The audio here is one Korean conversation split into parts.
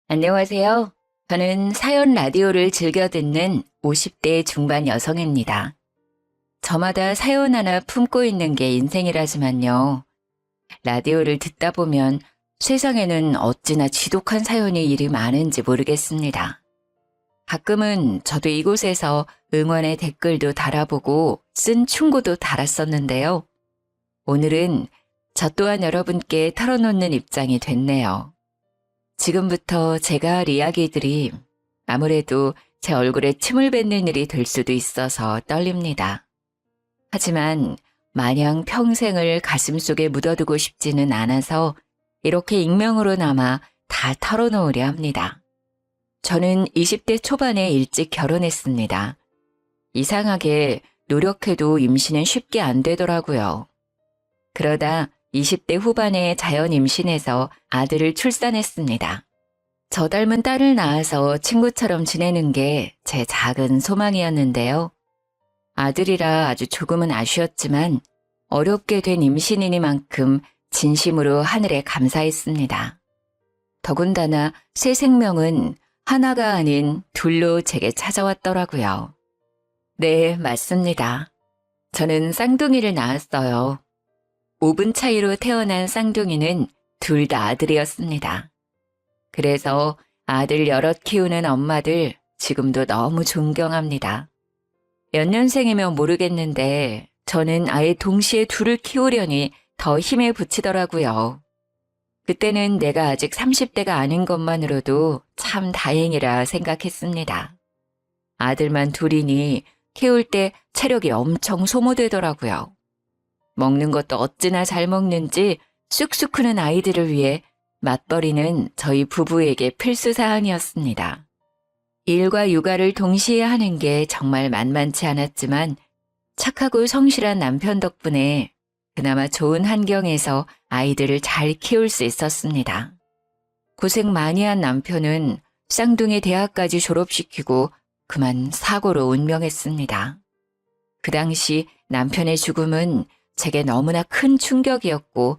안녕하세요. 저는 사연 라디오를 즐겨 듣는 50대 중반 여성입니다. 저마다 사연 하나 품고 있는 게 인생이라지만요. 라디오를 듣다 보면 세상에는 어찌나 지독한 사연이 이리 많은지 모르겠습니다. 가끔은 저도 이곳에서 응원의 댓글도 달아보고 쓴 충고도 달았었는데요. 오늘은 저 또한 여러분께 털어놓는 입장이 됐네요. 지금부터 제가 할 이야기들이 아무래도 제 얼굴에 침을 뱉는 일이 될 수도 있어서 떨립니다. 하지만 마냥 평생을 가슴속에 묻어두고 싶지는 않아서 이렇게 익명으로나마 다 털어놓으려 합니다. 저는 20대 초반에 일찍 결혼했습니다. 이상하게 노력해도 임신은 쉽게 안 되더라고요. 그러다 20대 후반에 자연 임신해서 아들을 출산했습니다. 저 닮은 딸을 낳아서 친구처럼 지내는 게 제 작은 소망이었는데요. 아들이라 아주 조금은 아쉬웠지만 어렵게 된 임신이니만큼 진심으로 하늘에 감사했습니다. 더군다나 새 생명은 하나가 아닌 둘로 제게 찾아왔더라고요. 네, 맞습니다. 저는 쌍둥이를 낳았어요. 5분 차이로 태어난 쌍둥이는 둘 다 아들이었습니다. 그래서 아들 여럿 키우는 엄마들 지금도 너무 존경합니다. 몇 년생이면 모르겠는데 저는 아예 동시에 둘을 키우려니 더 힘에 부치더라고요. 그때는 내가 아직 30대가 아닌 것만으로도 참 다행이라 생각했습니다. 아들만 둘이니 키울 때 체력이 엄청 소모되더라고요. 먹는 것도 어찌나 잘 먹는지 쑥쑥 크는 아이들을 위해 맞벌이는 저희 부부에게 필수 사항이었습니다. 일과 육아를 동시에 하는 게 정말 만만치 않았지만 착하고 성실한 남편 덕분에 그나마 좋은 환경에서 아이들을 잘 키울 수 있었습니다. 고생 많이 한 남편은 쌍둥이 대학까지 졸업시키고 그만 사고로 운명했습니다. 그 당시 남편의 죽음은 제게 너무나 큰 충격이었고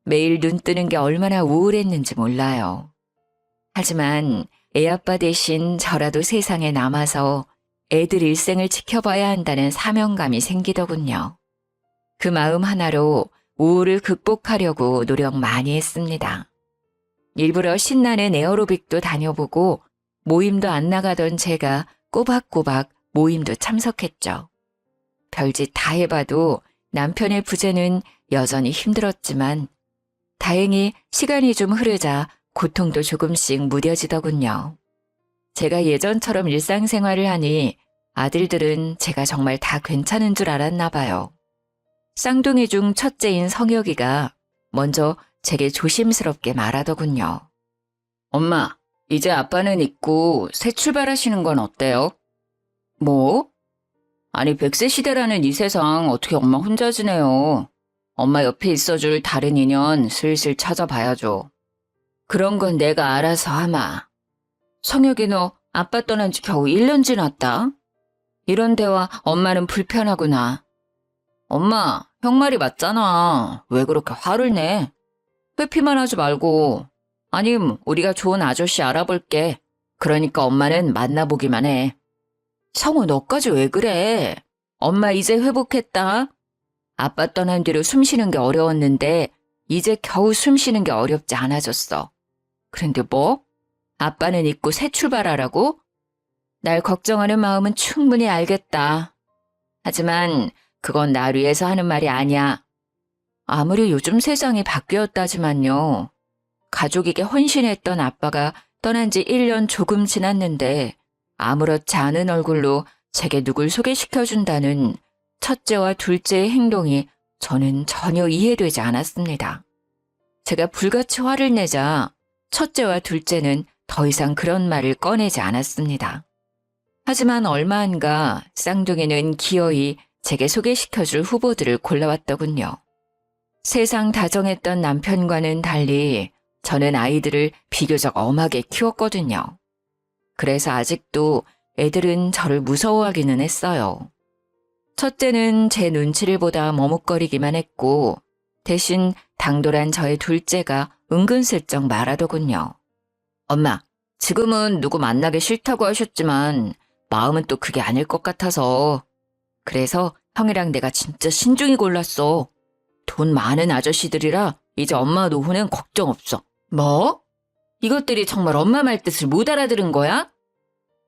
매일 눈 뜨는 게 얼마나 우울했는지 몰라요. 하지만 애아빠 대신 저라도 세상에 남아서 애들 일생을 지켜봐야 한다는 사명감이 생기더군요. 그 마음 하나로 우울을 극복하려고 노력 많이 했습니다. 일부러 신나는 에어로빅도 다녀보고 모임도 안 나가던 제가 꼬박꼬박 모임도 참석했죠. 별짓 다 해봐도 남편의 부재는 여전히 힘들었지만 다행히 시간이 좀 흐르자 고통도 조금씩 무뎌지더군요. 제가 예전처럼 일상생활을 하니 아들들은 제가 정말 다 괜찮은 줄 알았나 봐요. 쌍둥이 중 첫째인 성혁이가 먼저 제게 조심스럽게 말하더군요. 엄마, 이제 아빠는 있고 새 출발하시는 건 어때요? 뭐? 아니 100세 시대라는 이 세상 어떻게 엄마 혼자 지내요. 엄마 옆에 있어줄 다른 인연 슬슬 찾아봐야죠. 그런 건 내가 알아서 하마. 성혁이 너 아빠 떠난 지 겨우 1년 지났다. 이런 대화 엄마는 불편하구나. 엄마, 형 말이 맞잖아. 왜 그렇게 화를 내? 회피만 하지 말고. 아님 우리가 좋은 아저씨 알아볼게. 그러니까 엄마는 만나보기만 해. 성우 너까지 왜 그래? 엄마 이제 회복했다. 아빠 떠난 뒤로 숨 쉬는 게 어려웠는데 이제 겨우 숨 쉬는 게 어렵지 않아졌어. 그런데 뭐? 아빠는 있고 새 출발하라고? 날 걱정하는 마음은 충분히 알겠다. 하지만 그건 날 위해서 하는 말이 아니야. 아무리 요즘 세상이 바뀌었다지만요. 가족에게 헌신했던 아빠가 떠난 지 1년 조금 지났는데 아무렇지 않은 얼굴로 제게 누굴 소개시켜준다는 첫째와 둘째의 행동이 저는 전혀 이해되지 않았습니다. 제가 불같이 화를 내자 첫째와 둘째는 더 이상 그런 말을 꺼내지 않았습니다. 하지만 얼마 안가 쌍둥이는 기어이 제게 소개시켜줄 후보들을 골라왔더군요. 세상 다정했던 남편과는 달리 저는 아이들을 비교적 엄하게 키웠거든요. 그래서 아직도 애들은 저를 무서워하기는 했어요. 첫째는 제 눈치를 보다 머뭇거리기만 했고 대신 당돌한 저의 둘째가 은근슬쩍 말하더군요. 엄마, 지금은 누구 만나기 싫다고 하셨지만 마음은 또 그게 아닐 것 같아서. 그래서 형이랑 내가 진짜 신중히 골랐어. 돈 많은 아저씨들이라 이제 엄마 노후는 걱정 없어. 뭐? 이것들이 정말 엄마 말 뜻을 못 알아들은 거야?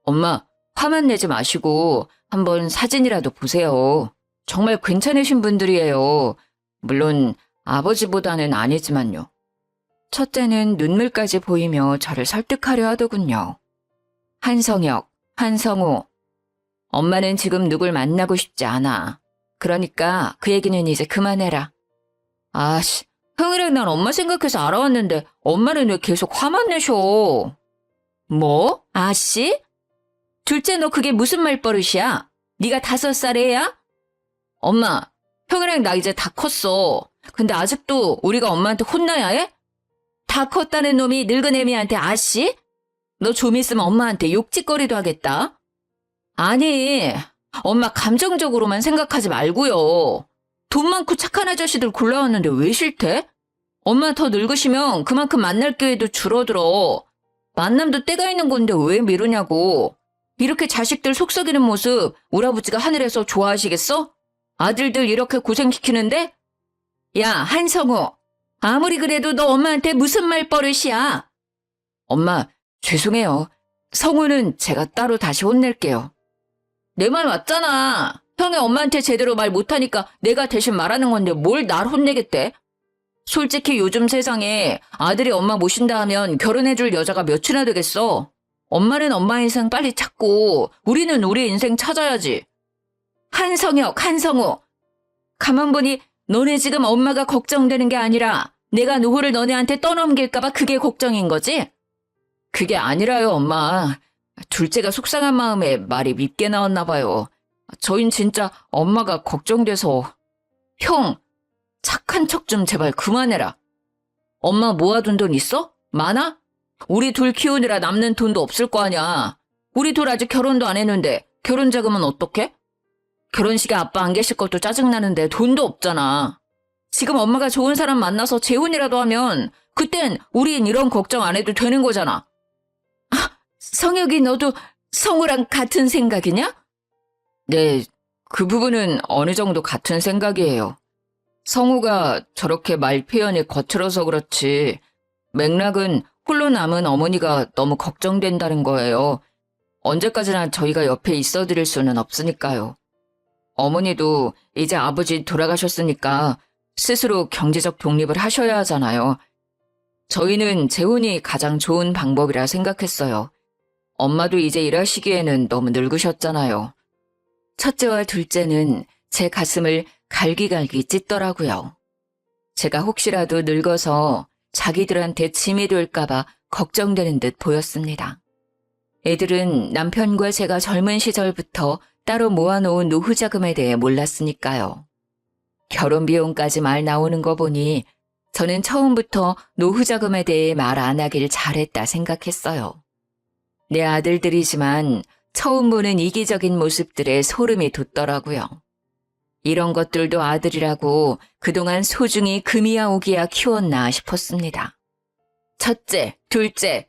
엄마, 화만 내지 마시고 한번 사진이라도 보세요. 정말 괜찮으신 분들이에요. 물론 아버지보다는 아니지만요. 첫째는 눈물까지 보이며 저를 설득하려 하더군요. 한성혁, 한성우. 엄마는 지금 누굴 만나고 싶지 않아. 그러니까 그 얘기는 이제 그만해라. 아씨, 형이랑 난 엄마 생각해서 알아왔는데 엄마는 왜 계속 화만 내셔? 뭐? 아씨? 둘째 너 그게 무슨 말버릇이야? 네가 5살 애야? 엄마, 형이랑 나 이제 다 컸어. 근데 아직도 우리가 엄마한테 혼나야 해? 다 컸다는 놈이 늙은 애미한테 아씨? 너 좀 있으면 엄마한테 욕짓거리도 하겠다. 아니, 엄마 감정적으로만 생각하지 말고요. 돈 많고 착한 아저씨들 골라왔는데 왜 싫대? 엄마 더 늙으시면 그만큼 만날 기회도 줄어들어. 만남도 때가 있는 건데 왜 미루냐고. 이렇게 자식들 속썩이는 모습 우리 아버지가 하늘에서 좋아하시겠어? 아들들 이렇게 고생시키는데? 야, 한성우. 아무리 그래도 너 엄마한테 무슨 말버릇이야? 엄마, 죄송해요. 성우는 제가 따로 다시 혼낼게요. 내 말 맞잖아. 형이 엄마한테 제대로 말 못하니까 내가 대신 말하는 건데 뭘 날 혼내겠대? 솔직히 요즘 세상에 아들이 엄마 모신다 하면 결혼해줄 여자가 몇이나 되겠어. 엄마는 엄마 인생 빨리 찾고 우리는 우리 인생 찾아야지. 한성혁, 한성우. 가만 보니 너네 지금 엄마가 걱정되는 게 아니라 내가 노후를 너네한테 떠넘길까봐 그게 걱정인 거지? 그게 아니라요, 엄마. 둘째가 속상한 마음에 말이 밉게 나왔나 봐요. 저흰 진짜 엄마가 걱정돼서. 형, 착한 척 좀 제발 그만해라. 엄마 모아둔 돈 있어? 많아? 우리 둘 키우느라 남는 돈도 없을 거 아니야. 우리 둘 아직 결혼도 안 했는데 결혼 자금은 어떡해? 결혼식에 아빠 안 계실 것도 짜증나는데 돈도 없잖아. 지금 엄마가 좋은 사람 만나서 재혼이라도 하면 그땐 우린 이런 걱정 안 해도 되는 거잖아. 성혁이 너도 성우랑 같은 생각이냐? 네, 그 부분은 어느 정도 같은 생각이에요. 성우가 저렇게 말 표현이 거칠어서 그렇지 맥락은 홀로 남은 어머니가 너무 걱정된다는 거예요. 언제까지나 저희가 옆에 있어드릴 수는 없으니까요. 어머니도 이제 아버지 돌아가셨으니까 스스로 경제적 독립을 하셔야 하잖아요. 저희는 재혼이 가장 좋은 방법이라 생각했어요. 엄마도 이제 일하시기에는 너무 늙으셨잖아요. 첫째와 둘째는 제 가슴을 갈기갈기 찢더라고요. 제가 혹시라도 늙어서 자기들한테 짐이 될까봐 걱정되는 듯 보였습니다. 애들은 남편과 제가 젊은 시절부터 따로 모아놓은 노후 자금에 대해 몰랐으니까요. 결혼 비용까지 말 나오는 거 보니 저는 처음부터 노후 자금에 대해 말 안 하길 잘했다 생각했어요. 내 아들들이지만 처음 보는 이기적인 모습들에 소름이 돋더라고요. 이런 것들도 아들이라고 그동안 소중히 금이야 오기야 키웠나 싶었습니다. 첫째, 둘째,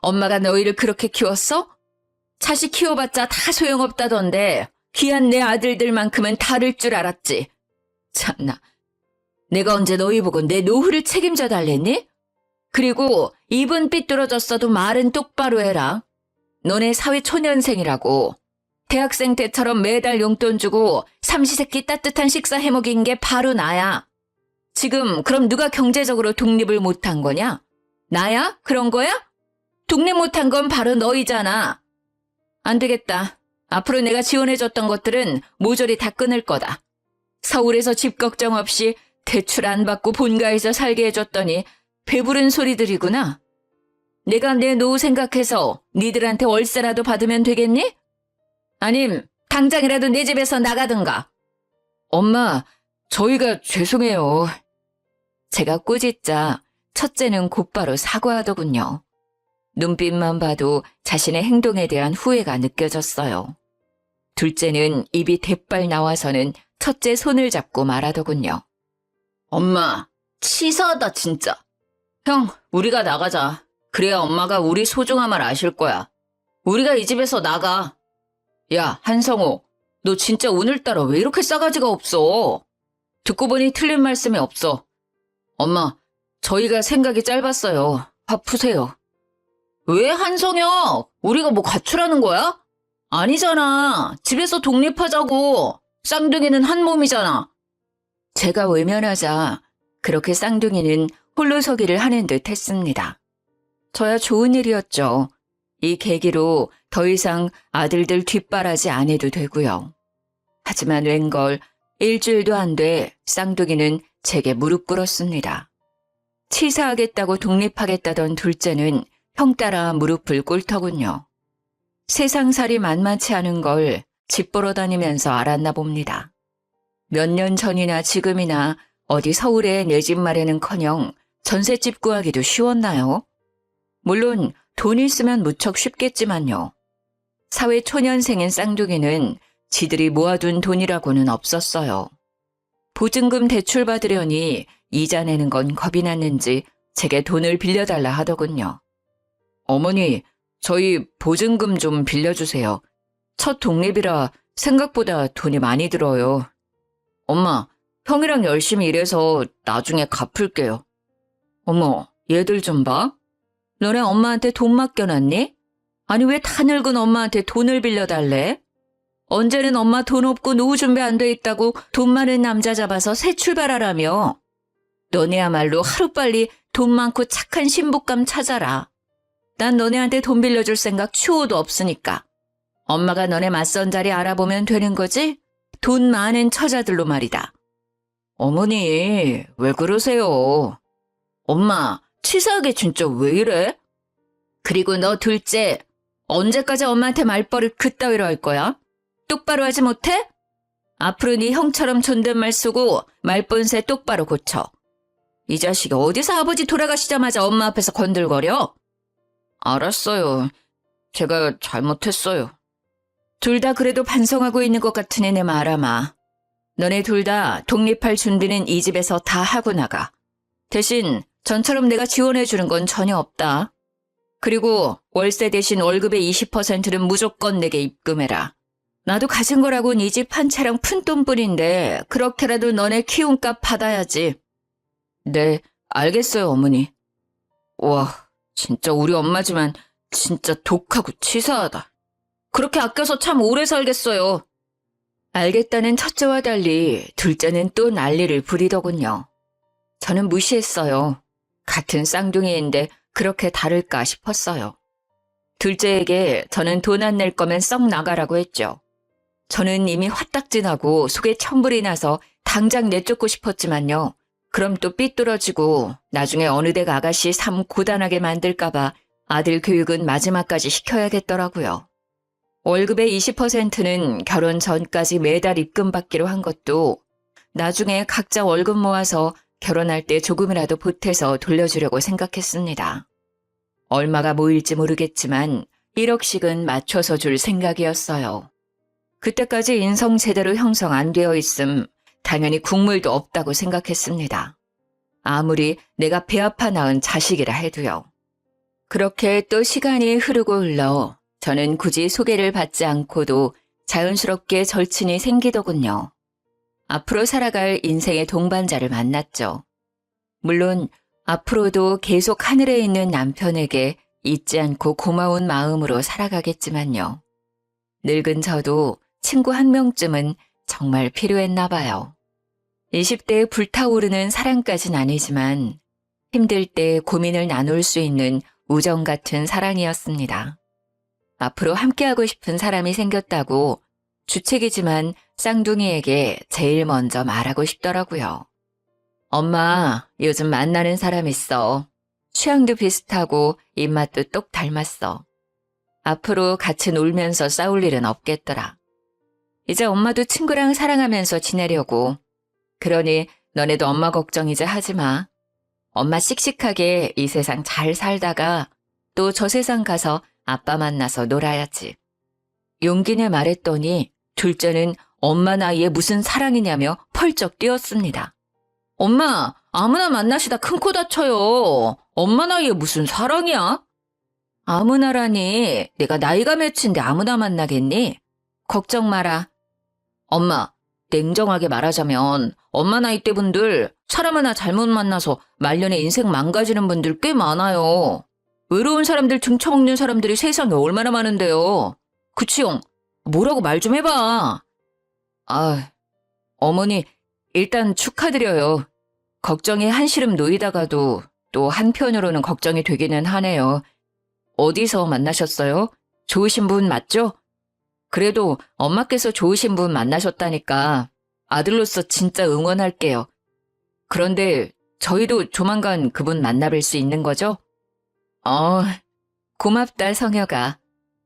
엄마가 너희를 그렇게 키웠어? 자식 키워봤자 다 소용없다던데 귀한 내 아들들만큼은 다를 줄 알았지. 참나, 내가 언제 너희 보고 내 노후를 책임져 달랬니? 그리고 입은 삐뚤어졌어도 말은 똑바로 해라. 너네 사회 초년생이라고. 대학생 때처럼 매달 용돈 주고 삼시세끼 따뜻한 식사 해먹인 게 바로 나야. 지금 그럼 누가 경제적으로 독립을 못한 거냐? 나야? 그런 거야? 독립 못한 건 바로 너희잖아. 안 되겠다. 앞으로 내가 지원해줬던 것들은 모조리 다 끊을 거다. 서울에서 집 걱정 없이 대출 안 받고 본가에서 살게 해줬더니 배부른 소리들이구나. 내가 내 노후 생각해서 니들한테 월세라도 받으면 되겠니? 아님 당장이라도 내 집에서 나가든가. 엄마, 저희가 죄송해요. 제가 꾸짖자 첫째는 곧바로 사과하더군요. 눈빛만 봐도 자신의 행동에 대한 후회가 느껴졌어요. 둘째는 입이 대빨 나와서는 첫째 손을 잡고 말하더군요. 엄마, 치사하다 진짜. 형, 우리가 나가자. 그래야 엄마가 우리 소중함을 아실 거야. 우리가 이 집에서 나가. 야, 한성호, 너 진짜 오늘따라 왜 이렇게 싸가지가 없어? 듣고 보니 틀린 말씀이 없어. 엄마, 저희가 생각이 짧았어요. 화 푸세요. 왜 한성혁? 우리가 뭐 가출하는 거야? 아니잖아. 집에서 독립하자고. 쌍둥이는 한 몸이잖아. 제가 외면하자 그렇게 쌍둥이는 홀로서기를 하는 듯 했습니다. 저야 좋은 일이었죠. 이 계기로 더 이상 아들들 뒷바라지 안 해도 되고요. 하지만 웬걸 일주일도 안 돼 쌍둥이는 제게 무릎 꿇었습니다. 치사하겠다고 독립하겠다던 둘째는 형 따라 무릎을 꿇더군요. 세상살이 만만치 않은 걸 집 보러 다니면서 알았나 봅니다. 몇 년 전이나 지금이나 어디 서울에 내 집 마련은커녕 전셋집 구하기도 쉬웠나요? 물론 돈 있으면 무척 쉽겠지만요. 사회 초년생인 쌍둥이는 지들이 모아둔 돈이라고는 없었어요. 보증금 대출 받으려니 이자 내는 건 겁이 났는지 제게 돈을 빌려달라 하더군요. 어머니, 저희 보증금 좀 빌려주세요. 첫 독립이라 생각보다 돈이 많이 들어요. 엄마, 형이랑 열심히 일해서 나중에 갚을게요. 어머, 얘들 좀 봐. 너네 엄마한테 돈 맡겨놨니? 아니 왜 다 늙은 엄마한테 돈을 빌려달래? 언제는 엄마 돈 없고 노후 준비 안 돼 있다고 돈 많은 남자 잡아서 새 출발하라며. 너네야말로 하루빨리 돈 많고 착한 신부감 찾아라. 난 너네한테 돈 빌려줄 생각 추호도 없으니까. 엄마가 너네 맞선 자리 알아보면 되는 거지? 돈 많은 처자들로 말이다. 어머니, 왜 그러세요? 엄마, 치사하게 진짜 왜 이래? 그리고 너 둘째, 언제까지 엄마한테 말버릇 그따위로 할 거야? 똑바로 하지 못해? 앞으로 네 형처럼 존댓말 쓰고 말본새 똑바로 고쳐. 이 자식이 어디서 아버지 돌아가시자마자 엄마 앞에서 건들거려? 알았어요. 제가 잘못했어요. 둘 다 그래도 반성하고 있는 것 같으니 내 말아마. 너네 둘 다 독립할 준비는 이 집에서 다 하고 나가. 대신 전처럼 내가 지원해주는 건 전혀 없다. 그리고 월세 대신 월급의 20%는 무조건 내게 입금해라. 나도 가진 거라곤 이 집 한 채랑 푼돈뿐인데 그렇게라도 너네 키움값 받아야지. 네, 알겠어요, 어머니. 와, 진짜 우리 엄마지만 진짜 독하고 치사하다. 그렇게 아껴서 참 오래 살겠어요. 알겠다는 첫째와 달리 둘째는 또 난리를 부리더군요. 저는 무시했어요. 같은 쌍둥이인데 그렇게 다를까 싶었어요. 둘째에게 저는 돈 안 낼 거면 썩 나가라고 했죠. 저는 이미 화딱지나고 속에 천불이 나서 당장 내쫓고 싶었지만요. 그럼 또 삐뚤어지고 나중에 어느 댁 아가씨 삶 고단하게 만들까봐 아들 교육은 마지막까지 시켜야겠더라고요. 월급의 20%는 결혼 전까지 매달 입금받기로 한 것도 나중에 각자 월급 모아서 결혼할 때 조금이라도 보태서 돌려주려고 생각했습니다. 얼마가 모일지 모르겠지만 1억씩은 맞춰서 줄 생각이었어요. 그때까지 인성 제대로 형성 안 되어 있음 당연히 국물도 없다고 생각했습니다. 아무리 내가 배 아파 낳은 자식이라 해도요. 그렇게 또 시간이 흐르고 흘러 저는 굳이 소개를 받지 않고도 자연스럽게 절친이 생기더군요. 앞으로 살아갈 인생의 동반자를 만났죠. 물론 앞으로도 계속 하늘에 있는 남편에게 잊지 않고 고마운 마음으로 살아가겠지만요. 늙은 저도 친구 한 명쯤은 정말 필요했나 봐요. 20대에 불타오르는 사랑까진 아니지만 힘들 때 고민을 나눌 수 있는 우정 같은 사랑이었습니다. 앞으로 함께하고 싶은 사람이 생겼다고 주책이지만 쌍둥이에게 제일 먼저 말하고 싶더라고요. 엄마, 요즘 만나는 사람 있어. 취향도 비슷하고 입맛도 똑 닮았어. 앞으로 같이 놀면서 싸울 일은 없겠더라. 이제 엄마도 친구랑 사랑하면서 지내려고. 그러니 너네도 엄마 걱정 이제 하지 마. 엄마 씩씩하게 이 세상 잘 살다가 또 저 세상 가서 아빠 만나서 놀아야지. 용기 내 말했더니 둘째는 엄마 나이에 무슨 사랑이냐며 펄쩍 뛰었습니다. 엄마, 아무나 만나시다 큰 코 다쳐요. 엄마 나이에 무슨 사랑이야? 아무나라니, 내가 나이가 몇인데 아무나 만나겠니? 걱정 마라. 엄마, 냉정하게 말하자면 엄마 나이대 분들 사람 하나 잘못 만나서 말년에 인생 망가지는 분들 꽤 많아요. 외로운 사람들 등쳐먹는 사람들이 세상에 얼마나 많은데요. 그치 형? 뭐라고 말 좀 해봐. 아, 어머니 일단 축하드려요. 걱정이 한시름 놓이다가도 또 한편으로는 걱정이 되기는 하네요. 어디서 만나셨어요? 좋으신 분 맞죠? 그래도 엄마께서 좋으신 분 만나셨다니까 아들로서 진짜 응원할게요. 그런데 저희도 조만간 그분 만나뵐 수 있는 거죠? 고맙다 성혁아.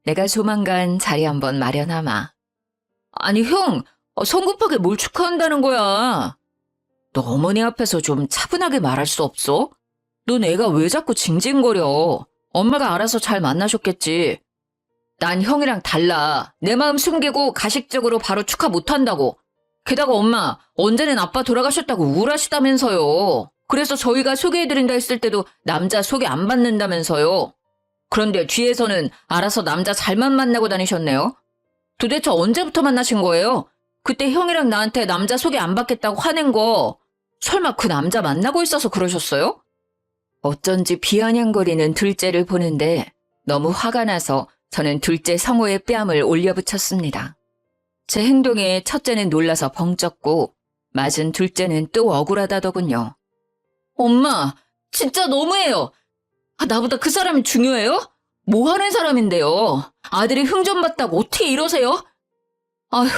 내가 조만간 자리 한번 마련하마. 아니 형, 성급하게 뭘 축하한다는 거야. 너 어머니 앞에서 좀 차분하게 말할 수 없어? 넌 애가 왜 자꾸 징징거려? 엄마가 알아서 잘 만나셨겠지. 난 형이랑 달라. 내 마음 숨기고 가식적으로 바로 축하 못한다고. 게다가 엄마, 언제는 아빠 돌아가셨다고 우울하시다면서요. 그래서 저희가 소개해드린다 했을 때도 남자 소개 안 받는다면서요. 그런데 뒤에서는 알아서 남자 잘만 만나고 다니셨네요. 도대체 언제부터 만나신 거예요? 그때 형이랑 나한테 남자 소개 안 받겠다고 화낸 거 설마 그 남자 만나고 있어서 그러셨어요? 어쩐지 비아냥거리는 둘째를 보는데 너무 화가 나서 저는 둘째 성호의 뺨을 올려붙였습니다. 제 행동에 첫째는 놀라서 벙쪘고 맞은 둘째는 또 억울하다더군요. 엄마, 진짜 너무해요. 나보다 그 사람이 중요해요? 뭐 하는 사람인데요? 아들이 흥 좀 봤다고 어떻게 이러세요? 아휴,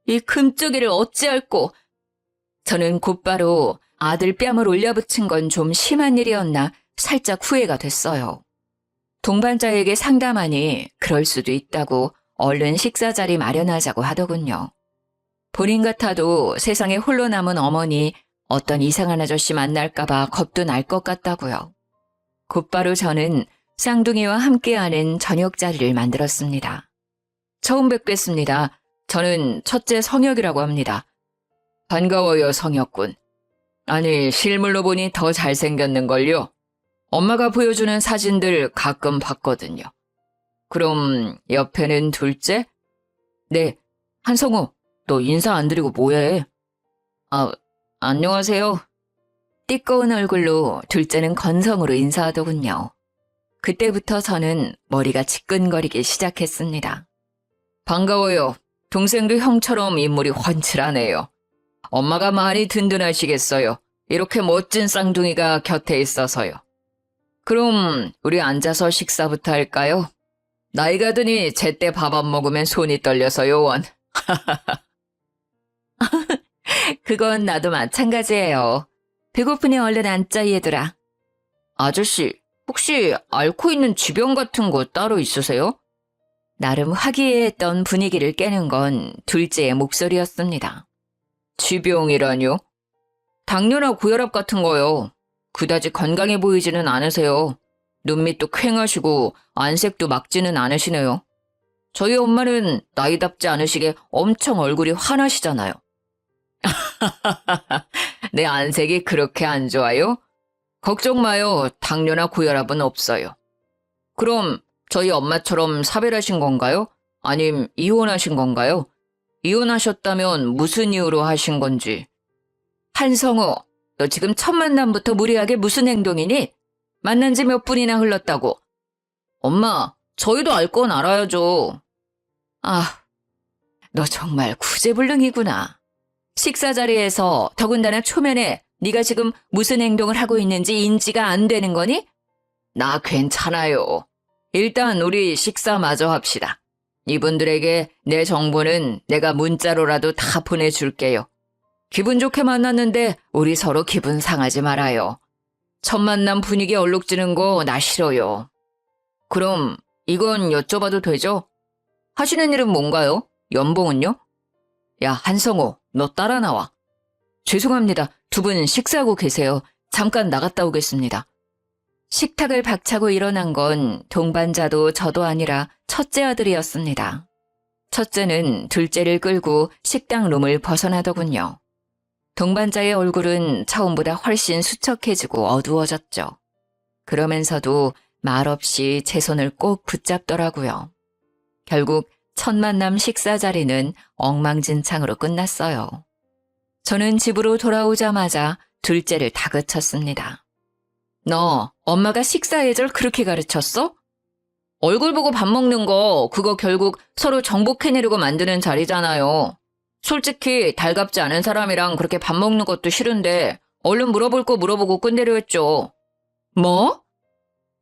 이 금쪽이를 어찌할꼬. 저는 곧바로 아들 뺨을 올려붙인 건 좀 심한 일이었나 살짝 후회가 됐어요. 동반자에게 상담하니 그럴 수도 있다고 얼른 식사 자리 마련하자고 하더군요. 본인 같아도 세상에 홀로 남은 어머니 어떤 이상한 아저씨 만날까봐 겁도 날 것 같다고요. 곧바로 저는 쌍둥이와 함께하는 저녁 자리를 만들었습니다. 처음 뵙겠습니다. 저는 첫째 성혁이라고 합니다. 반가워요, 성혁군. 아니, 실물로 보니 더 잘생겼는걸요. 엄마가 보여주는 사진들 가끔 봤거든요. 그럼 옆에는 둘째? 네, 한성우, 너 인사 안 드리고 뭐해? 안녕하세요. 띠꺼운 얼굴로 둘째는 건성으로 인사하더군요. 그때부터 저는 머리가 지끈거리기 시작했습니다. 반가워요. 동생도 형처럼 인물이 훤칠하네요. 엄마가 많이 든든하시겠어요. 이렇게 멋진 쌍둥이가 곁에 있어서요. 그럼 우리 앉아서 식사부터 할까요? 나이가 드니 제때 밥 안 먹으면 손이 떨려서 요원. 그건 나도 마찬가지예요. 배고프니 얼른 앉자 얘들아. 아저씨, 혹시 앓고 있는 쥐병 같은 거 따로 있으세요? 나름 화기애애했던 분위기를 깨는 건 둘째의 목소리였습니다. 쥐병이라뇨? 당뇨나 고혈압 같은 거요. 그다지 건강해 보이지는 않으세요. 눈밑도 퀭하시고 안색도 막지는 않으시네요. 저희 엄마는 나이답지 않으시게 엄청 얼굴이 환하시잖아요. 내 안색이 그렇게 안 좋아요? 걱정 마요. 당뇨나 고혈압은 없어요. 그럼 저희 엄마처럼 사별하신 건가요? 아님 이혼하신 건가요? 이혼하셨다면 무슨 이유로 하신 건지. 한성우, 너 지금 첫 만남부터 무리하게 무슨 행동이니? 만난 지 몇 분이나 흘렀다고. 엄마, 저희도 알 건 알아야죠. 너 정말 구제불능이구나. 식사 자리에서 더군다나 초면에 네가 지금 무슨 행동을 하고 있는지 인지가 안 되는 거니? 나 괜찮아요. 일단 우리 식사 마저 합시다. 이분들에게 내 정보는 내가 문자로라도 다 보내줄게요. 기분 좋게 만났는데 우리 서로 기분 상하지 말아요. 첫 만남 분위기 얼룩지는 거 나 싫어요. 그럼 이건 여쭤봐도 되죠? 하시는 일은 뭔가요? 연봉은요? 야, 한성호, 너 따라 나와. 죄송합니다. 두 분 식사하고 계세요. 잠깐 나갔다 오겠습니다. 식탁을 박차고 일어난 건 동반자도 저도 아니라 첫째 아들이었습니다. 첫째는 둘째를 끌고 식당 룸을 벗어나더군요. 동반자의 얼굴은 처음보다 훨씬 수척해지고 어두워졌죠. 그러면서도 말없이 제 손을 꼭 붙잡더라고요. 결국 첫 만남 식사 자리는 엉망진창으로 끝났어요. 저는 집으로 돌아오자마자 둘째를 다그쳤습니다. 너 엄마가 식사 예절 그렇게 가르쳤어? 얼굴 보고 밥 먹는 거 그거 결국 서로 정복해내려고 만드는 자리잖아요. 솔직히 달갑지 않은 사람이랑 그렇게 밥 먹는 것도 싫은데 얼른 물어볼 거 물어보고 끝내려 했죠. 뭐?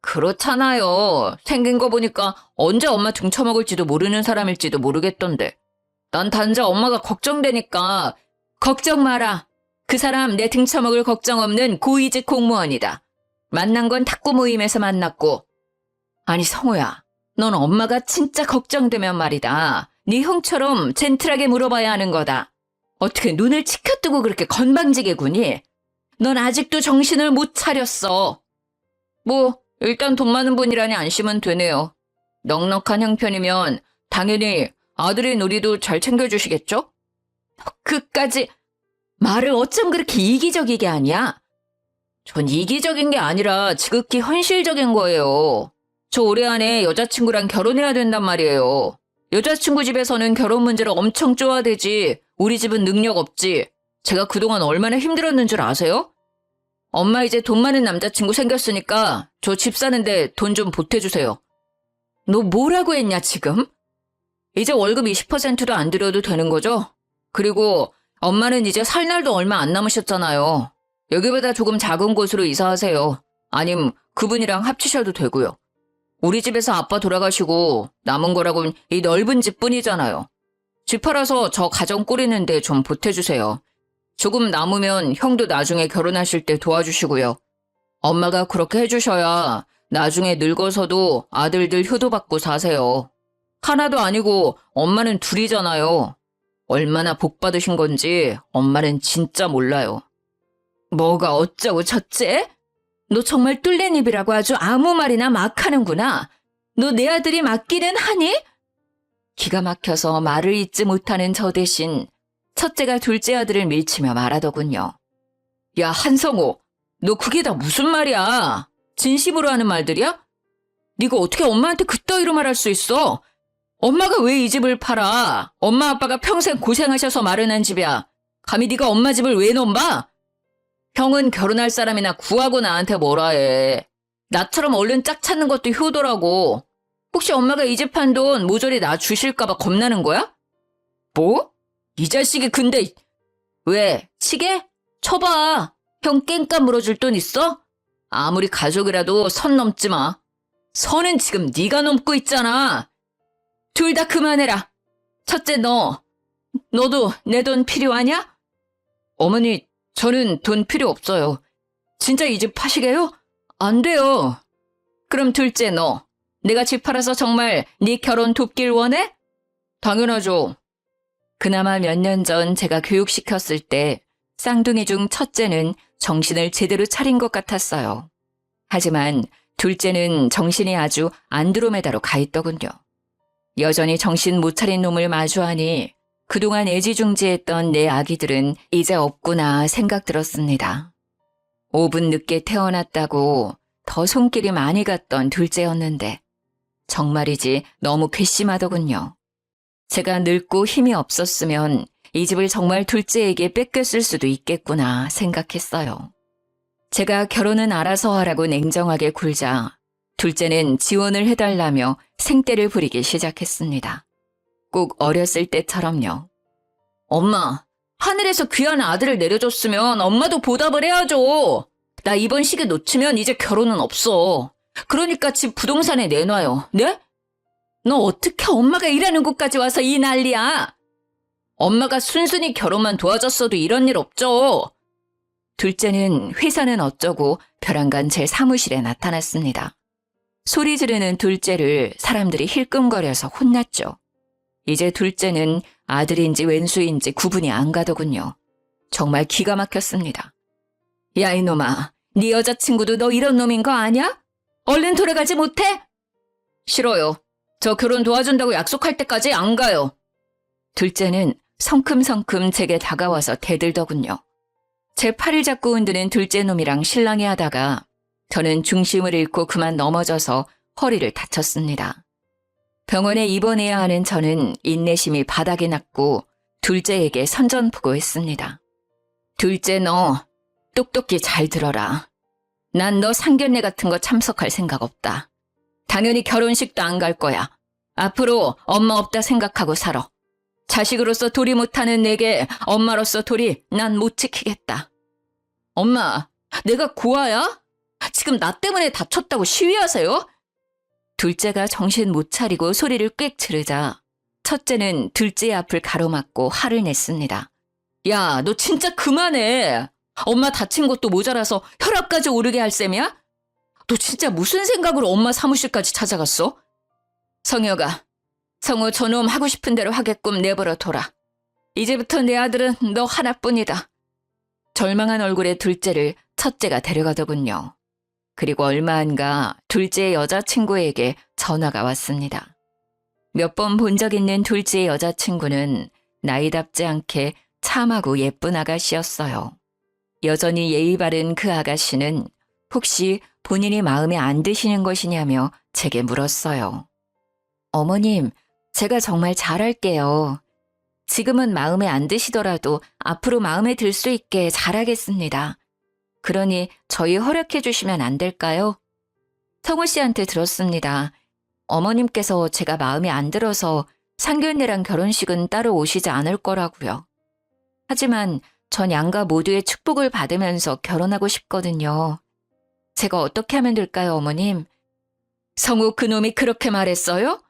그렇잖아요. 생긴 거 보니까 언제 엄마 등쳐먹을지도 모르는 사람일지도 모르겠던데. 난 단자 엄마가 걱정되니까 걱정 마라. 그 사람 내 등쳐먹을 걱정 없는 고위직 공무원이다. 만난 건 탁구 모임에서 만났고. 아니 성호야, 넌 엄마가 진짜 걱정되면 말이다. 네 형처럼 젠틀하게 물어봐야 하는 거다. 어떻게 눈을 치켜뜨고 그렇게 건방지게 구니? 넌 아직도 정신을 못 차렸어. 뭐 일단 돈 많은 분이라니 안심은 되네요. 넉넉한 형편이면 당연히 아들인 우리도 잘 챙겨주시겠죠? 그까지 말을 어쩜 그렇게 이기적이게 하냐? 전 이기적인 게 아니라 지극히 현실적인 거예요. 저 올해 안에 여자친구랑 결혼해야 된단 말이에요. 여자친구 집에서는 결혼 문제를 엄청 쪼아대지 우리 집은 능력 없지. 제가 그동안 얼마나 힘들었는 줄 아세요? 엄마 이제 돈 많은 남자친구 생겼으니까 저 집 사는데 돈 좀 보태주세요. 너 뭐라고 했냐 지금? 이제 월급 20%도 안 드려도 되는 거죠? 그리고 엄마는 이제 살 날도 얼마 안 남으셨잖아요. 여기보다 조금 작은 곳으로 이사하세요. 아님 그분이랑 합치셔도 되고요. 우리 집에서 아빠 돌아가시고 남은 거라곤 이 넓은 집뿐이잖아요. 집 팔아서 저 가정 꾸리는데 좀 보태주세요. 조금 남으면 형도 나중에 결혼하실 때 도와주시고요. 엄마가 그렇게 해주셔야 나중에 늙어서도 아들들 효도받고 사세요. 하나도 아니고 엄마는 둘이잖아요. 얼마나 복 받으신 건지 엄마는 진짜 몰라요. 뭐가 어쩌고 저째? 너 정말 뚫린 입이라고 아주 아무 말이나 막 하는구나. 너 내 아들이 맞기는 하니? 기가 막혀서 말을 잇지 못하는 저 대신 첫째가 둘째 아들을 밀치며 말하더군요. 야 한성호, 너 그게 다 무슨 말이야? 진심으로 하는 말들이야? 네가 어떻게 엄마한테 그따위로 말할 수 있어? 엄마가 왜 이 집을 팔아? 엄마 아빠가 평생 고생하셔서 마련한 집이야. 감히 네가 엄마 집을 왜 넘봐? 형은 결혼할 사람이나 구하고 나한테 뭐라 해. 나처럼 얼른 짝 찾는 것도 효도라고. 혹시 엄마가 이 집 판 돈 모조리 나 주실까 봐 겁나는 거야? 뭐? 이 자식이 근데 왜? 치게? 쳐봐. 형 깽값 물어줄 돈 있어? 아무리 가족이라도 선 넘지 마. 선은 지금 네가 넘고 있잖아. 둘 다 그만해라. 첫째 너도 내 돈 필요하냐? 어머니, 저는 돈 필요 없어요. 진짜 이 집 파시게요? 안 돼요. 그럼 둘째 내가 집 팔아서 정말 네 결혼 돕길 원해? 당연하죠. 그나마 몇 년 전 제가 교육시켰을 때 쌍둥이 중 첫째는 정신을 제대로 차린 것 같았어요. 하지만 둘째는 정신이 아주 안드로메다로 가 있더군요. 여전히 정신 못 차린 놈을 마주하니 그동안 애지중지했던 내 아기들은 이제 없구나 생각 들었습니다. 5분 늦게 태어났다고 더 손길이 많이 갔던 둘째였는데 정말이지 너무 괘씸하더군요. 제가 늙고 힘이 없었으면 이 집을 정말 둘째에게 뺏겼을 수도 있겠구나 생각했어요. 제가 결혼은 알아서 하라고 냉정하게 굴자 둘째는 지원을 해달라며 생떼를 부리기 시작했습니다. 꼭 어렸을 때처럼요. 엄마, 하늘에서 귀한 아들을 내려줬으면 엄마도 보답을 해야죠. 나 이번 시기 놓치면 이제 결혼은 없어. 그러니까 집 부동산에 내놔요. 네? 너 어떻게 엄마가 일하는 곳까지 와서 이 난리야? 엄마가 순순히 결혼만 도와줬어도 이런 일 없죠. 둘째는 회사는 어쩌고 벼랑간 제 사무실에 나타났습니다. 소리 지르는 둘째를 사람들이 힐끔거려서 혼났죠. 이제 둘째는 아들인지 왼수인지 구분이 안 가더군요. 정말 기가 막혔습니다. 야 이놈아, 네 여자친구도 너 이런 놈인 거 아냐? 얼른 돌아가지 못해? 싫어요. 저 결혼 도와준다고 약속할 때까지 안 가요. 둘째는 성큼성큼 제게 다가와서 대들더군요. 제 팔을 잡고 흔드는 둘째 놈이랑 실랑이 하다가 저는 중심을 잃고 그만 넘어져서 허리를 다쳤습니다. 병원에 입원해야 하는 저는 인내심이 바닥이 났고 둘째에게 선전포고했습니다. 둘째 너 똑똑히 잘 들어라. 난 너 상견례 같은 거 참석할 생각 없다. 당연히 결혼식도 안 갈 거야. 앞으로 엄마 없다 생각하고 살아. 자식으로서 도리 못하는 내게 엄마로서 도리 난 못 지키겠다. 엄마, 내가 고아야? 지금 나 때문에 다쳤다고 시위하세요? 둘째가 정신 못 차리고 소리를 꽥 지르자 첫째는 둘째의 앞을 가로막고 화를 냈습니다. 야, 너 진짜 그만해. 엄마 다친 것도 모자라서 혈압까지 오르게 할 셈이야? 너 진짜 무슨 생각으로 엄마 사무실까지 찾아갔어? 성혁아, 성우 저놈 하고 싶은 대로 하게끔 내버려 둬라. 이제부터 내 아들은 너 하나뿐이다. 절망한 얼굴의 둘째를 첫째가 데려가더군요. 그리고 얼마 안가 둘째의 여자친구에게 전화가 왔습니다. 몇 번 본 적 있는 둘째의 여자친구는 나이답지 않게 참하고 예쁜 아가씨였어요. 여전히 예의 바른 그 아가씨는 혹시 본인이 마음에 안 드시는 것이냐며 제게 물었어요. 어머님, 제가 정말 잘할게요. 지금은 마음에 안 드시더라도 앞으로 마음에 들 수 있게 잘하겠습니다. 그러니 저희 허락해 주시면 안 될까요? 성우 씨한테 들었습니다. 어머님께서 제가 마음에 안 들어서 상견례랑 결혼식은 따로 오시지 않을 거라고요. 하지만 전 양가 모두의 축복을 받으면서 결혼하고 싶거든요. 제가 어떻게 하면 될까요, 어머님? 성우 그놈이 그렇게 말했어요?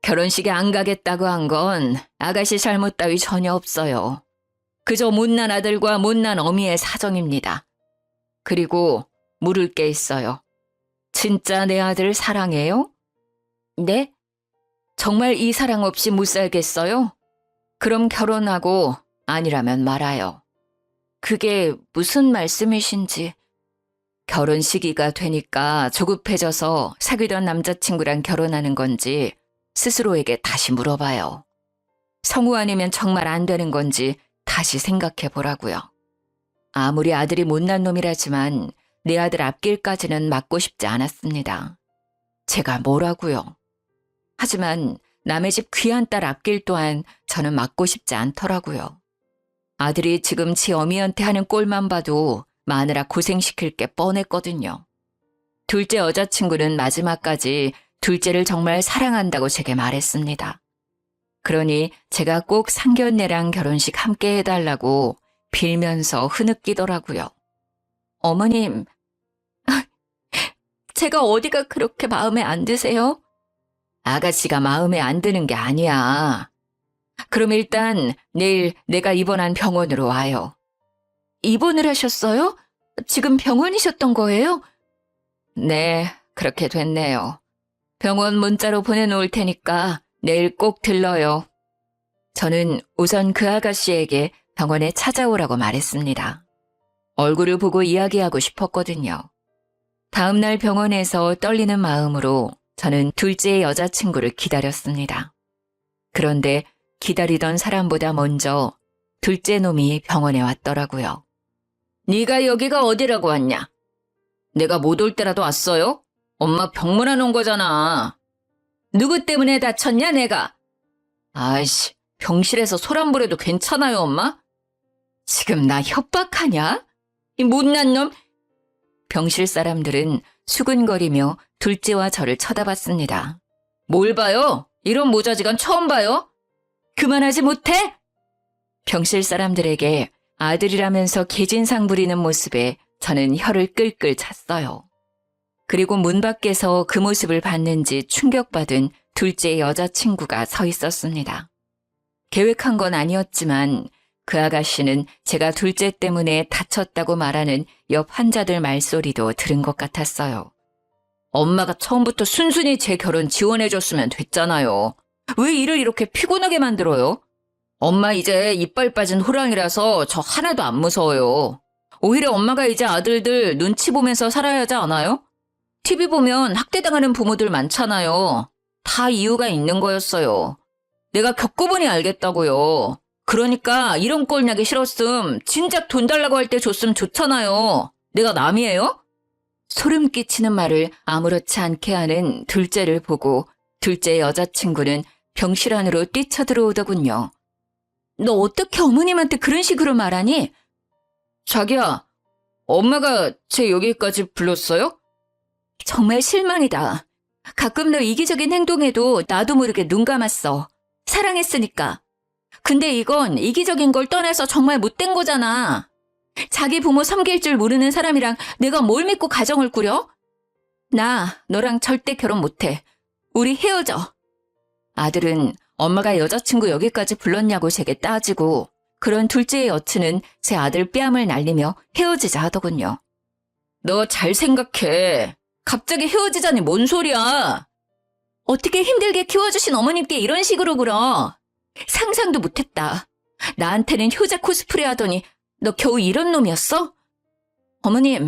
결혼식에 안 가겠다고 한 건 아가씨 잘못 따위 전혀 없어요. 그저 못난 아들과 못난 어미의 사정입니다. 그리고 물을 게 있어요. 진짜 내 아들 사랑해요? 네? 정말 이 사랑 없이 못 살겠어요? 그럼 결혼하고 아니라면 말아요. 그게 무슨 말씀이신지. 결혼 시기가 되니까 조급해져서 사귀던 남자친구랑 결혼하는 건지 스스로에게 다시 물어봐요. 성우 아니면 정말 안 되는 건지 다시 생각해 보라고요. 아무리 아들이 못난 놈이라지만 내 아들 앞길까지는 맞고 싶지 않았습니다. 제가 뭐라고요. 하지만 남의 집 귀한 딸 앞길 또한 저는 맞고 싶지 않더라고요. 아들이 지금 지 어미한테 하는 꼴만 봐도 마누라 고생시킬 게 뻔했거든요. 둘째 여자친구는 마지막까지 둘째를 정말 사랑한다고 제게 말했습니다. 그러니 제가 꼭 상견례랑 결혼식 함께 해달라고 빌면서 흐느끼더라고요. 어머님, 제가 어디가 그렇게 마음에 안 드세요? 아가씨가 마음에 안 드는 게 아니야. 그럼 일단 내일 내가 입원한 병원으로 와요. 입원을 하셨어요? 지금 병원이셨던 거예요? 네, 그렇게 됐네요. 병원 문자로 보내놓을 테니까 내일 꼭 들러요. 저는 우선 그 아가씨에게 병원에 찾아오라고 말했습니다. 얼굴을 보고 이야기하고 싶었거든요. 다음 날 병원에서 떨리는 마음으로 저는 둘째의 여자친구를 기다렸습니다. 그런데 기다리던 사람보다 먼저 둘째 놈이 병원에 왔더라고요. 네가 여기가 어디라고 왔냐? 내가 못 올 때라도 왔어요? 엄마 병문안 온 거잖아. 누구 때문에 다쳤냐 내가? 아이씨, 병실에서 소란 부려도 괜찮아요 엄마? 지금 나 협박하냐? 이 못난 놈. 병실 사람들은 수근거리며 둘째와 저를 쳐다봤습니다. 뭘 봐요? 이런 모자지간 처음 봐요? 그만하지 못해? 병실 사람들에게 아들이라면서 개진상 부리는 모습에 저는 혀를 끌끌 찼어요. 그리고 문 밖에서 그 모습을 봤는지 충격받은 둘째의 여자친구가 서 있었습니다. 계획한 건 아니었지만 그 아가씨는 제가 둘째 때문에 다쳤다고 말하는 옆 환자들 말소리도 들은 것 같았어요. 엄마가 처음부터 순순히 제 결혼 지원해줬으면 됐잖아요. 왜 일을 이렇게 피곤하게 만들어요? 엄마 이제 이빨 빠진 호랑이라서 저 하나도 안 무서워요. 오히려 엄마가 이제 아들들 눈치 보면서 살아야 하지 않아요? TV 보면 학대당하는 부모들 많잖아요. 다 이유가 있는 거였어요. 내가 겪어보니 알겠다고요. 그러니까 이런 꼴 나기 싫었음 진작 돈 달라고 할 때 줬으면 좋잖아요. 내가 남이에요? 소름 끼치는 말을 아무렇지 않게 하는 둘째를 보고 둘째 여자친구는 병실 안으로 뛰쳐들어오더군요. 너 어떻게 어머님한테 그런 식으로 말하니? 자기야, 엄마가 쟤 여기까지 불렀어요? 정말 실망이다. 가끔 너 이기적인 행동에도 나도 모르게 눈 감았어. 사랑했으니까. 근데 이건 이기적인 걸 떠나서 정말 못된 거잖아. 자기 부모 섬길 줄 모르는 사람이랑 내가 뭘 믿고 가정을 꾸려? 나 너랑 절대 결혼 못해. 우리 헤어져. 아들은 엄마가 여자친구 여기까지 불렀냐고 제게 따지고 그런 둘째의 여친은 제 아들 뺨을 날리며 헤어지자 하더군요. 너 잘 생각해. 갑자기 헤어지자니 뭔 소리야. 어떻게 힘들게 키워주신 어머님께 이런 식으로 굴어. 상상도 못했다. 나한테는 효자 코스프레 하더니 너 겨우 이런 놈이었어? 어머님,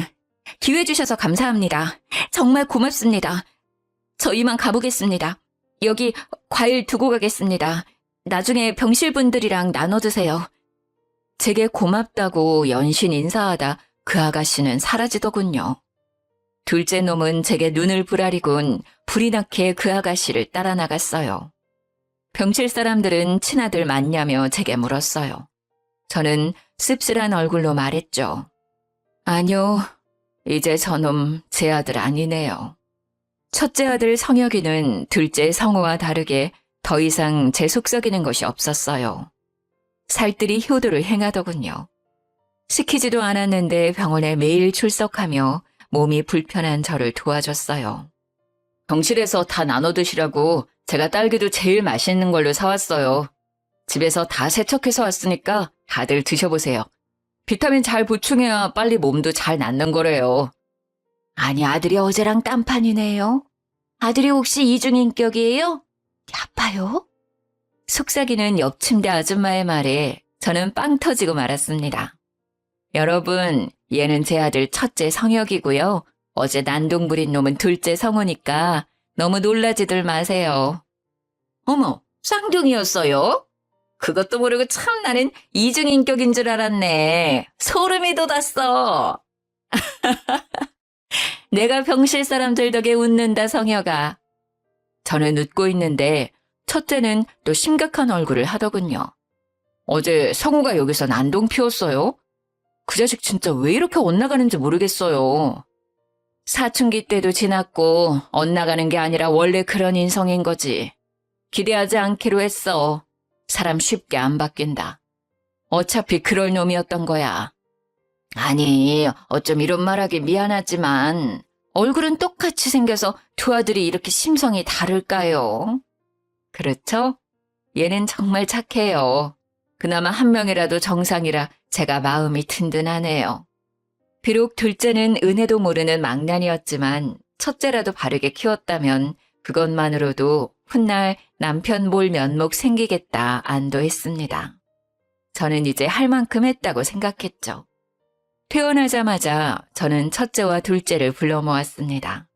기회 주셔서 감사합니다. 정말 고맙습니다. 저 이만 가보겠습니다. 여기 과일 두고 가겠습니다. 나중에 병실분들이랑 나눠 드세요. 제게 고맙다고 연신 인사하다 그 아가씨는 사라지더군요. 둘째 놈은 제게 눈을 부라리곤 불이 나게 그 아가씨를 따라 나갔어요. 병실 사람들은 친아들 맞냐며 제게 물었어요. 저는 씁쓸한 얼굴로 말했죠. 아니요, 이제 저놈 제 아들 아니네요. 첫째 아들 성혁이는 둘째 성호와 다르게 더 이상 제 속썩이는 것이 없었어요. 살뜰히 효도를 행하더군요. 시키지도 않았는데 병원에 매일 출석하며 몸이 불편한 저를 도와줬어요. 병실에서 다 나눠 드시라고 제가 딸기도 제일 맛있는 걸로 사왔어요. 집에서 다 세척해서 왔으니까 다들 드셔보세요. 비타민 잘 보충해야 빨리 몸도 잘 낫는 거래요. 아니, 아들이 어제랑 딴판이네요. 아들이 혹시 이중인격이에요? 아파요? 속삭이는 옆 침대 아줌마의 말에 저는 빵 터지고 말았습니다. 여러분, 얘는 제 아들 첫째 성혁이고요. 어제 난동 부린 놈은 둘째 성호니까 너무 놀라지들 마세요. 어머, 쌍둥이였어요? 그것도 모르고 참 나는 이중인격인 줄 알았네. 소름이 돋았어. 내가 병실 사람들 덕에 웃는다, 성혁아. 저는 웃고 있는데 첫째는 또 심각한 얼굴을 하더군요. 어제 성우가 여기서 난동 피웠어요? 그 자식 진짜 왜 이렇게 엇나가는지 모르겠어요. 사춘기 때도 지났고 엇나가는 게 아니라 원래 그런 인성인 거지. 기대하지 않기로 했어. 사람 쉽게 안 바뀐다. 어차피 그럴 놈이었던 거야. 아니, 어쩜 이런 말하기 미안하지만 얼굴은 똑같이 생겨서 두 아들이 이렇게 심성이 다를까요? 그렇죠? 얘는 정말 착해요. 그나마 한 명이라도 정상이라 제가 마음이 든든하네요. 비록 둘째는 은혜도 모르는 망난이었지만 첫째라도 바르게 키웠다면 그것만으로도 훗날 남편 볼 면목 생기겠다 안도했습니다. 저는 이제 할 만큼 했다고 생각했죠. 퇴원하자마자 저는 첫째와 둘째를 불러 모았습니다.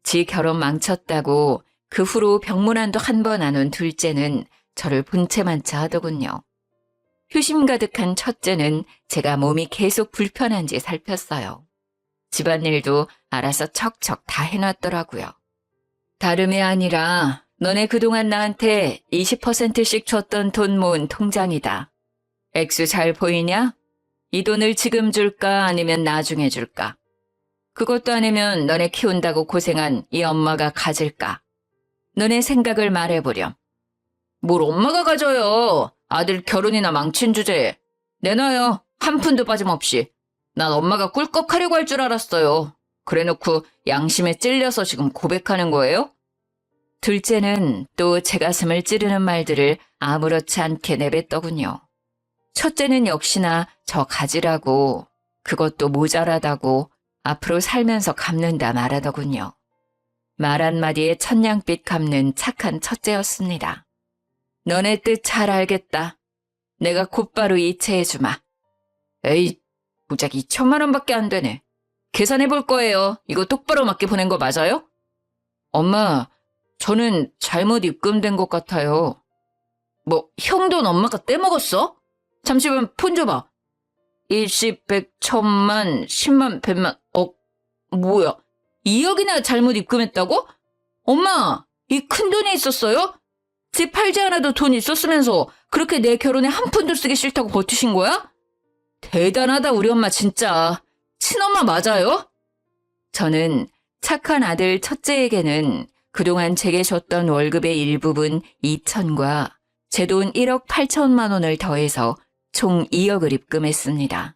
지 결혼 망쳤다고 그 후로 병문안도 한 번 안 온 둘째는 저를 본체만차 하더군요. 효심 가득한 첫째는 제가 몸이 계속 불편한지 살폈어요. 집안일도 알아서 척척 다 해놨더라고요. 다름이 아니라 너네 그동안 나한테 20%씩 줬던 돈 모은 통장이다. 액수 잘 보이냐? 이 돈을 지금 줄까 아니면 나중에 줄까? 그것도 아니면 너네 키운다고 고생한 이 엄마가 가질까? 너네 생각을 말해보렴. 뭘 엄마가 가져요. 아들 결혼이나 망친 주제에. 내놔요. 한 푼도 빠짐없이. 난 엄마가 꿀꺽하려고 할 줄 알았어요. 그래놓고 양심에 찔려서 지금 고백하는 거예요? 둘째는 또 제 가슴을 찌르는 말들을 아무렇지 않게 내뱉더군요. 첫째는 역시나 저 가지라고, 그것도 모자라다고 앞으로 살면서 갚는다 말하더군요. 말 한마디에 천냥빛 갚는 착한 첫째였습니다. 너네 뜻 잘 알겠다. 내가 곧바로 이체해주마. 에이, 고작 2천만 원밖에 안 되네. 계산해 볼 거예요. 이거 똑바로 맞게 보낸 거 맞아요? 엄마, 저는 잘못 입금된 것 같아요. 뭐, 형 돈 엄마가 떼먹었어? 잠시만 폰 줘봐. 20, 100, 1000만, 10만, 100만, 뭐야? 2억이나 잘못 입금했다고? 엄마, 이 큰 돈이 있었어요? 집 팔지 않아도 돈 있었으면서 그렇게 내 결혼에 한 푼도 쓰기 싫다고 버티신 거야? 대단하다, 우리 엄마 진짜. 친엄마 맞아요? 저는 착한 아들 첫째에게는 그동안 제게 줬던 월급의 일부분 2천과 제 돈 1억 8천만 원을 더해서 총 2억을 입금했습니다.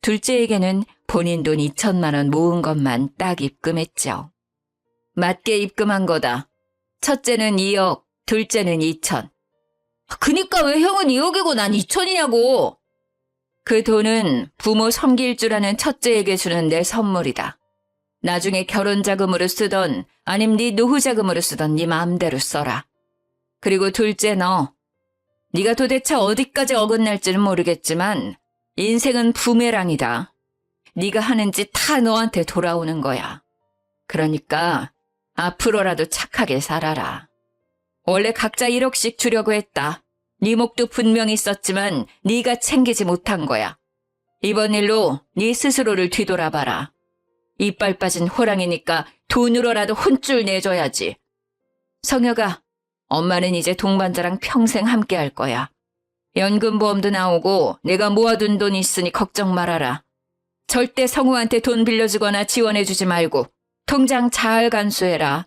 둘째에게는 본인 돈 2천만 원 모은 것만 딱 입금했죠. 맞게 입금한 거다. 첫째는 2억, 둘째는 2천. 그니까 왜 형은 2억이고 난 2천이냐고. 그 돈은 부모 섬길 줄 아는 첫째에게 주는 내 선물이다. 나중에 결혼 자금으로 쓰던 아님 네 노후 자금으로 쓰던 네 마음대로 써라. 그리고 둘째 너. 네가 도대체 어디까지 어긋날지는 모르겠지만 인생은 부메랑이다. 네가 하는 짓 다 너한테 돌아오는 거야. 그러니까 앞으로라도 착하게 살아라. 원래 각자 1억씩 주려고 했다. 네 목도 분명히 있었지만 네가 챙기지 못한 거야. 이번 일로 네 스스로를 뒤돌아봐라. 이빨 빠진 호랑이니까 돈으로라도 혼쭐 내줘야지. 성혁아, 엄마는 이제 동반자랑 평생 함께 할 거야. 연금보험도 나오고 내가 모아둔 돈이 있으니 걱정 말아라. 절대 성우한테 돈 빌려주거나 지원해주지 말고 통장 잘 간수해라.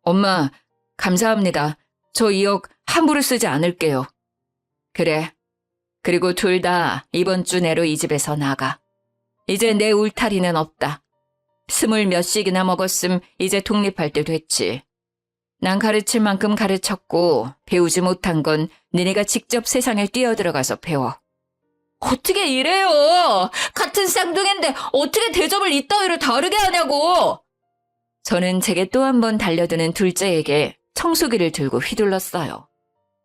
엄마, 감사합니다. 저 2억 함부로 쓰지 않을게요. 그래. 그리고 둘 다 이번 주 내로 이 집에서 나가. 이제 내 울타리는 없다. 20몇씩이나 먹었음 이제 독립할 때 됐지. 난 가르칠 만큼 가르쳤고 배우지 못한 건 니네가 직접 세상에 뛰어들어가서 배워. 어떻게 이래요? 같은 쌍둥이인데 어떻게 대접을 이따위로 다르게 하냐고. 저는 제게 또 한 번 달려드는 둘째에게 청소기를 들고 휘둘렀어요.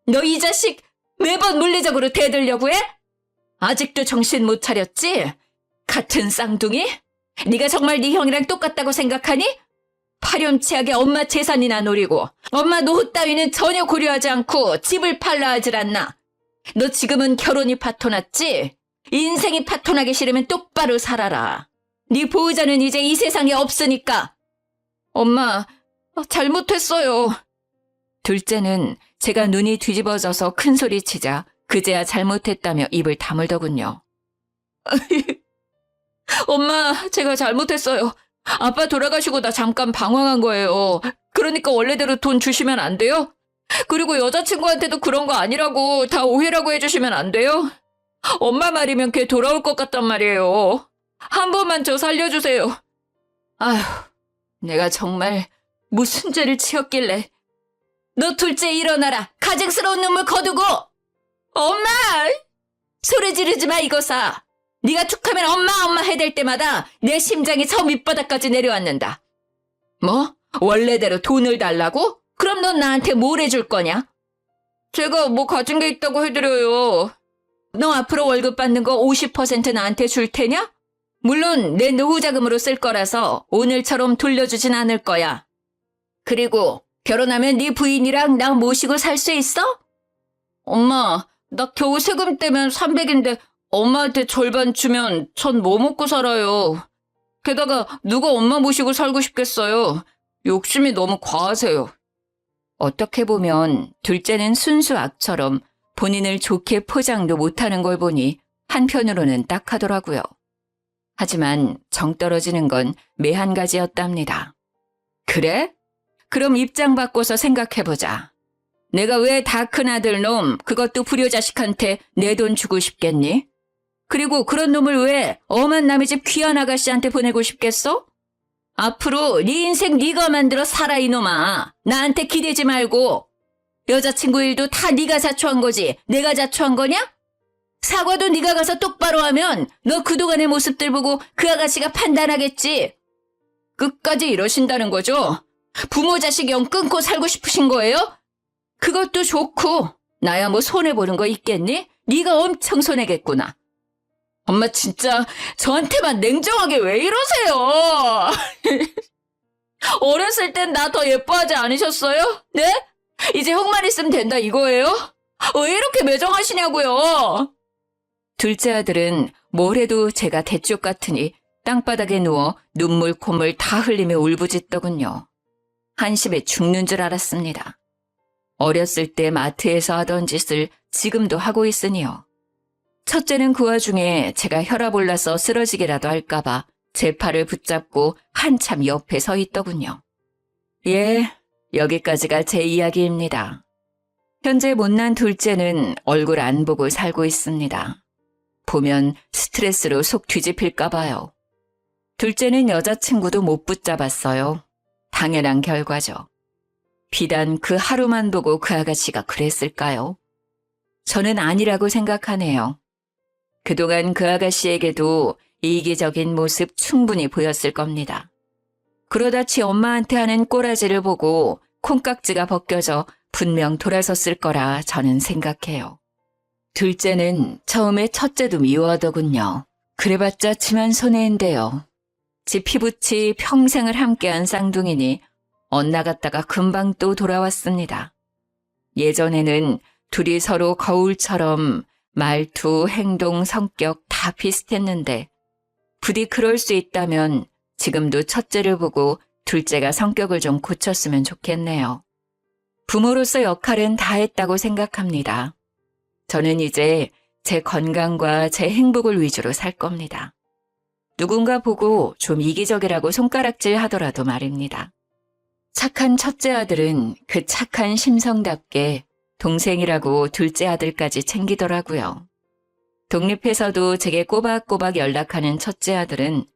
너 이 자식 매번 물리적으로 대들려고 해? 아직도 정신 못 차렸지? 같은 쌍둥이? 네가 정말 네 형이랑 똑같다고 생각하니? 파렴치하게 엄마 재산이나 노리고 엄마 노후 따위는 전혀 고려하지 않고 집을 팔라 하질 않나. 너 지금은 결혼이 파토났지? 인생이 파토나기 싫으면 똑바로 살아라. 네 보호자는 이제 이 세상에 없으니까. 엄마, 잘못했어요. 둘째는 제가 눈이 뒤집어져서 큰 소리 치자 그제야 잘못했다며 입을 다물더군요. 엄마, 제가 잘못했어요. 아빠 돌아가시고 나 잠깐 방황한 거예요. 그러니까 원래대로 돈 주시면 안 돼요? 그리고 여자친구한테도 그런 거 아니라고 다 오해라고 해주시면 안 돼요? 엄마 말이면 걔 돌아올 것 같단 말이에요. 한 번만 저 살려주세요. 아휴, 내가 정말 무슨 죄를 지었길래. 너 둘째 일어나라. 가증스러운 눈물 거두고. 엄마! 소리 지르지 마 이거사. 네가 툭하면 엄마 해댈 때마다 내 심장이 저 밑바닥까지 내려앉는다. 뭐? 원래대로 돈을 달라고? 그럼 넌 나한테 뭘 해줄 거냐? 제가 뭐 가진 게 있다고 해드려요. 너 앞으로 월급 받는 거 50% 나한테 줄 테냐? 물론 내 노후 자금으로 쓸 거라서 오늘처럼 돌려주진 않을 거야. 그리고 결혼하면 네 부인이랑 나 모시고 살 수 있어? 엄마, 나 겨우 세금 떼면 300인데 엄마한테 절반 주면 전 뭐 먹고 살아요. 게다가 누가 엄마 모시고 살고 싶겠어요. 욕심이 너무 과하세요. 어떻게 보면 둘째는 순수 악처럼 본인을 좋게 포장도 못하는 걸 보니 한편으로는 딱하더라고요. 하지만 정 떨어지는 건 매한 가지였답니다. 그래? 그럼 입장 바꿔서 생각해보자. 내가 왜 다 큰 아들 놈, 그것도 불효자식한테 내 돈 주고 싶겠니? 그리고 그런 놈을 왜 엄한 남의 집 귀한 아가씨한테 보내고 싶겠어? 앞으로 네 인생 네가 만들어 살아 이놈아. 나한테 기대지 말고. 여자친구 일도 다 네가 자초한 거지 내가 자초한 거냐? 사과도 네가 가서 똑바로 하면 너 그동안의 모습들 보고 그 아가씨가 판단하겠지. 끝까지 이러신다는 거죠? 부모 자식 영 끊고 살고 싶으신 거예요? 그것도 좋고 나야 뭐 손해보는 거 있겠니? 네가 엄청 손해겠구나. 엄마 진짜 저한테만 냉정하게 왜 이러세요? 어렸을 땐 나 더 예뻐하지 않으셨어요? 네? 이제 형만 있으면 된다 이거예요? 왜 이렇게 매정하시냐고요? 둘째 아들은 뭘 해도 제가 대쪽 같으니 땅바닥에 누워 눈물 콧물 다 흘리며 울부짖더군요. 한심해 죽는 줄 알았습니다. 어렸을 때 마트에서 하던 짓을 지금도 하고 있으니요. 첫째는 그 와중에 제가 혈압 올라서 쓰러지기라도 할까봐 제 팔을 붙잡고 한참 옆에 서 있더군요. 예, 여기까지가 제 이야기입니다. 현재 못난 둘째는 얼굴 안 보고 살고 있습니다. 보면 스트레스로 속 뒤집힐까 봐요. 둘째는 여자친구도 못 붙잡았어요. 당연한 결과죠. 비단 그 하루만 보고 그 아가씨가 그랬을까요? 저는 아니라고 생각하네요. 그동안 그 아가씨에게도 이기적인 모습 충분히 보였을 겁니다. 그러다 지 엄마한테 하는 꼬라지를 보고 콩깍지가 벗겨져 분명 돌아섰을 거라 저는 생각해요. 둘째는 처음에 첫째도 미워하더군요. 그래봤자 지만 손해인데요. 지 피부치 평생을 함께한 쌍둥이니 엇나갔다가 금방 또 돌아왔습니다. 예전에는 둘이 서로 거울처럼 말투, 행동, 성격 다 비슷했는데 부디 그럴 수 있다면 지금도 첫째를 보고 둘째가 성격을 좀 고쳤으면 좋겠네요. 부모로서 역할은 다 했다고 생각합니다. 저는 이제 제 건강과 제 행복을 위주로 살 겁니다. 누군가 보고 좀 이기적이라고 손가락질 하더라도 말입니다. 착한 첫째 아들은 그 착한 심성답게 동생이라고 둘째 아들까지 챙기더라고요. 독립해서도 제게 꼬박꼬박 연락하는 첫째 아들은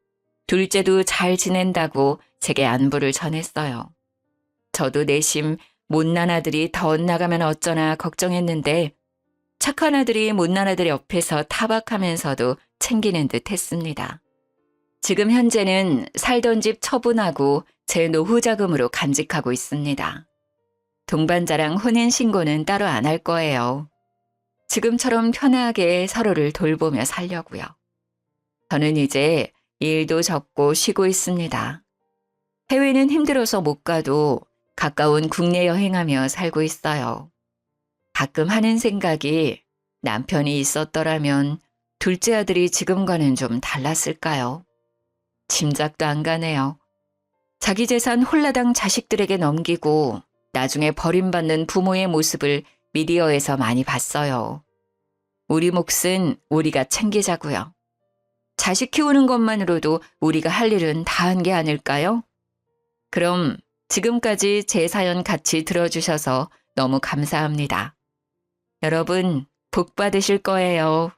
둘째도 잘 지낸다고 제게 안부를 전했어요. 저도 내심 못난 아들이 더 엇나가면 어쩌나 걱정했는데 착한 아들이 못난 아들 옆에서 타박하면서도 챙기는 듯 했습니다. 지금 현재는 살던 집 처분하고 제 노후 자금으로 간직하고 있습니다. 동반자랑 혼인신고는 따로 안 할 거예요. 지금처럼 편하게 서로를 돌보며 살려고요. 저는 이제 일도 접고 쉬고 있습니다. 해외는 힘들어서 못 가도 가까운 국내 여행하며 살고 있어요. 가끔 하는 생각이 남편이 있었더라면 둘째 아들이 지금과는 좀 달랐을까요? 짐작도 안 가네요. 자기 재산 홀라당 자식들에게 넘기고 나중에 버림받는 부모의 모습을 미디어에서 많이 봤어요. 우리 몫은 우리가 챙기자고요. 자식 키우는 것만으로도 우리가 할 일은 다 한 게 아닐까요? 그럼 지금까지 제 사연 같이 들어주셔서 너무 감사합니다. 여러분, 복 받으실 거예요.